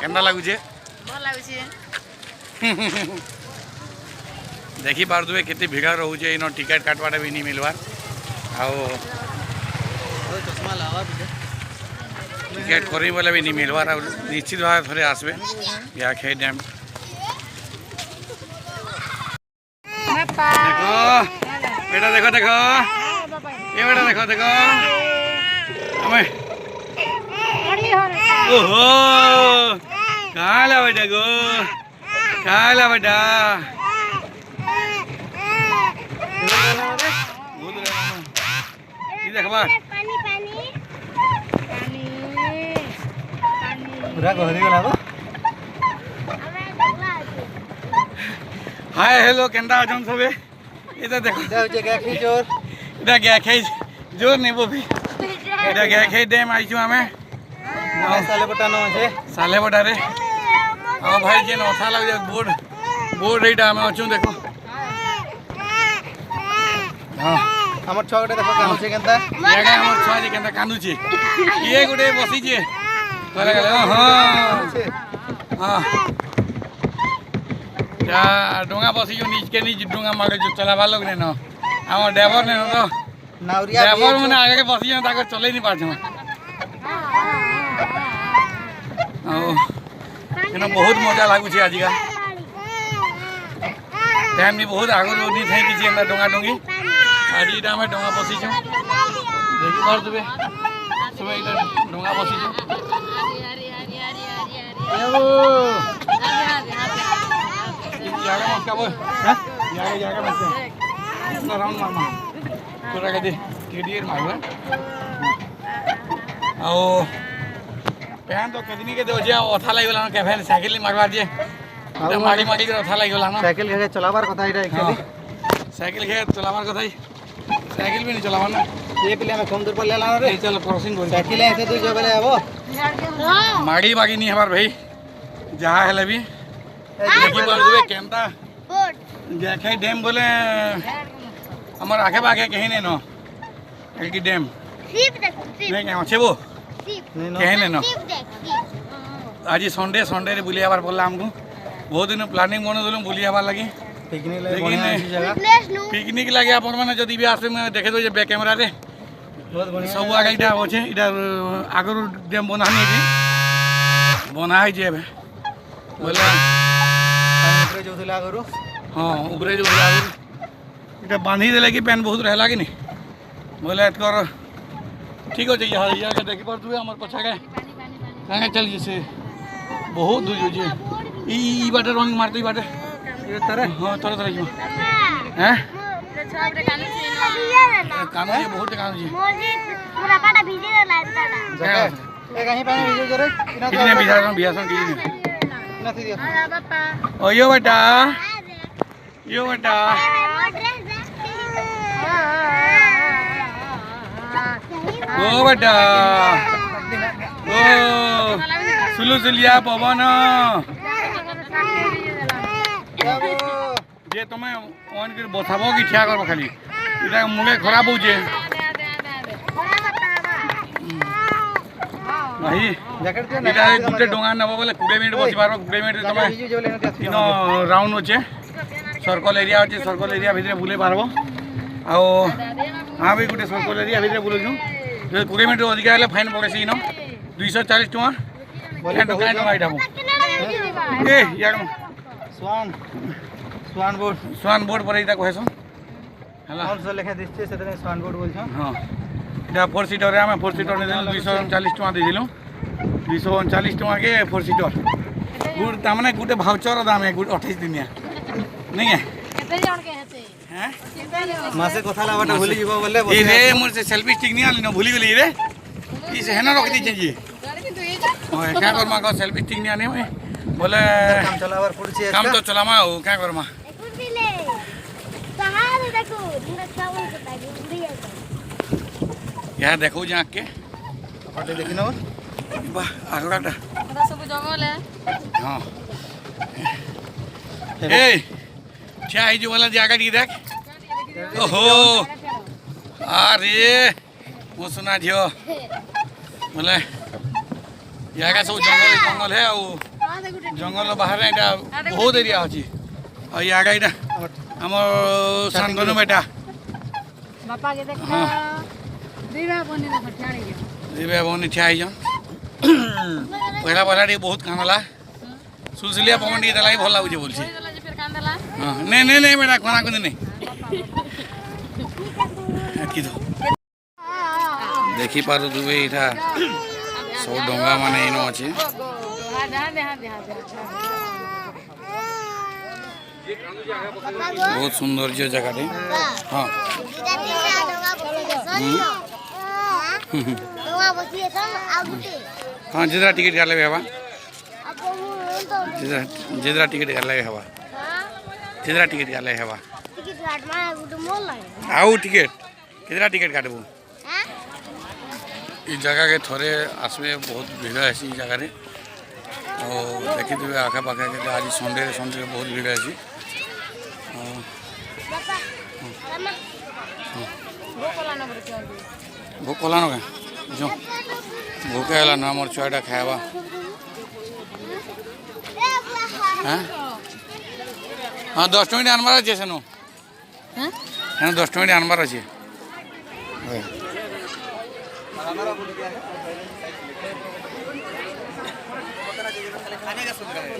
केंदा लागुचे भल लागुचे देखी पार्थे केते भिड़ रोचे इन टिकेट काटवाटा भी नहीं मिलवार आओ चश्मा लावा टिकेट करी बोले भी नहीं मिलवार आ निश्चित भाव थे आसबे याखे डैम देखो बेटा देखो देखो ये बेटा देखो देखो हमें ओहो कहाँ ला बेटा गो कहाँ ला बेटा पूरा गहरी गला तो हाय हेलो केंदा अजन सबे इधर देखो गाखी जोर इधर गाखी जोर नहीं वो भी इधर गाखी डैम आइछु हमें साले बटा नो छे साले बटा रे हां भाई जे नथा लग जा बोर्ड बोर्ड एटा हमें अछु देखो हां हमर छगटे देखो कानु छे केनता यागा हमर छुआ जे केनता कानु छे ये गुडे बसी छे चले गेले हां हां या डोंगा बसी जो नीच के नीच डोंगा मारे जो चलावा लोग ने न हमर ड्राइवर ने न तो नाउरिया ड्राइवर मने आगे के बसी ताकर चले नहीं पाछ ओ एना बहुत मजा लागु छे आजिका टाइम भी बहुत आगो रोदी थे कि एंदा डोंगा डोंगी आज इटा में डोंगा बसी छ देखि पार देबे सब इटा डोंगा बसी छ यागा मत का बोल हां यागा मत से ना राउंड मार मार पूरा के दे टीडीएर मारबा आओ पैन तो कदनी के दो जे ओथा लागि गेला के फेर साइकिल मारवा जे माड़ी माड़ी के ओथा लागि गेला ना साइकिल के चलावार कथा इटा खाली साइकिल के चलावार कथा साइकिल भी नहीं चलावा ना ये पिले में कम दूर पर ले ला रे चल क्रॉसिंग कर साइकिल ऐसे तू जो बेले आबो माड़ी बागी नहीं हमार भाई जहाँ है भी देखी बोल देबे केनता देखे डैम बोले हमर आगे बागे कहीं नहीं नो एलकी डैम सीप देखो सीप नहीं क्या अच्छे वो सीप कहीं नहीं नो सीप देख सीप आज संडे संडे रे बुलिया बार बोला हमको बहुत दिन प्लानिंग बनो दिलु बुलिया बार लगी पिकनिक ले लेकिन बढ़िया अच्छी जगह प्लेस नु पिकनिक लगे अपन माने जदी भी आसे में देखे दो जे बैक कैमरा रे बहुत बढ़िया सब आगे इटा होचे इटा आगर डैम बना नहीं थी बना है जे बोले ऊपर जो दिला करू हाँ ऊपरे जो आगर इटा बांधी देले कि पेन बहुत रहला कि नहीं बोले कर ठीक हो जाइए हां यार के देखि पर तू हमर पछा के काहे चल जैसे बहुत दूर जे ई बाटे रंग मारते ई बाटे ये तरह हां तरह तरह जो हैं छबरे कानु छी कानो ये बहुत कानो जी मोजी पूरा पाटा भिजे लाइता जगह ए कहीं पानी भिजो जरे कितने बिहार बिहासन की नथी दियो हां बापा ओ यो बेटा ओ बेटा ओ सुलु सुलिया पवन जे तुम्हें ऑन कर बसाबो कि ठिया करबो खाली इटा मुगे खराब हो जे नहीं जैकेट दियो इटा गुटे डोंगा नबो बोले 20 मिनिट बसी पारो 20 मिनिट तुम्हें भिजो जो लेनो दियो इनो राउंड होचे सर्कल एरिया होचे सर्कल एरिया भितरे बुले पारबो आओ हां भी गुटे सर्कल एरिया भितरे बुलुनु 20 मिनिट अधिक हेले फाइन पड़ेसी इनो 240 टका बोले डोंगा डोंगा इटा ए यार स्वान बोर्ड पर इटा कहसो हला हम से लेखा दिसते से स्वान बोर्ड बोल छ हां इटा 4 सीटर रे हम 4 सीटर ने 239 टका दे दिलु 239 टका के 4 सीटर गुड तामने गुटे भाउचर दाम है गुड 28 दिनिया नहीं है केते जण के हेते हैं मासे कथा लाबाटा भूली जीवो बोले ए रे मोर से सेल्फी स्टिक नहीं आली न भूली गेली रे ई से हेना रख दी छी ओए क्या करमा का सेल्फी स्टिक नहीं आने में बोले काम चलावर पड़छे काम तो चलामा हो क्या करमा एकून दिले कहां देखो दिन चावल के तागी उड़ी है यहाँ देखो जाके के पटे देखिनो वाह आगलाटा एटा सब जंगल है हां ए क्या है जो वाला जगह दी देख ओहो अरे वो सुना जियो बोले जगह सब जंगल जंगल है जंगल बाहर एटा बहुत एरिया अछि और यागा एटा हमर शांतनु बेटा बापा के देख हाँ। दीवा बने ना फटाड़ी के दिबे बनी ठिया आइजन पहला पहला टी बहुत कानला सुलसुलिया पवन टी दलाई भल लागुचे बोलछि बोला जे फिर कांदला हां नहीं नहीं नहीं बेटा कोना कोनी नहीं की दो देखि पारो दुबे इठा सब डोंगा माने इनो अछि हां दे बहुत सौंदर्य जगह टे हाँ हाँ जितना टिकट काट लेबे हवा जितना टिकट काट लेबे हवा जितना टिकट काट लेबे हवा आउ टिकट कितना टिकट काटबू इस जगह के थोड़े आसबे बहुत भीड़ है इस जगह रे और देखी थे आखा पाखा के आज संडे बहुत भीड़ है भोक कलानो का जो भोके है ना मोर छुआटा खावा हाँ हाँ 10 मिनट आनबार अच्छे सेनो हाँ 10 मिनट आनबार अच्छे खाने का सुविधा है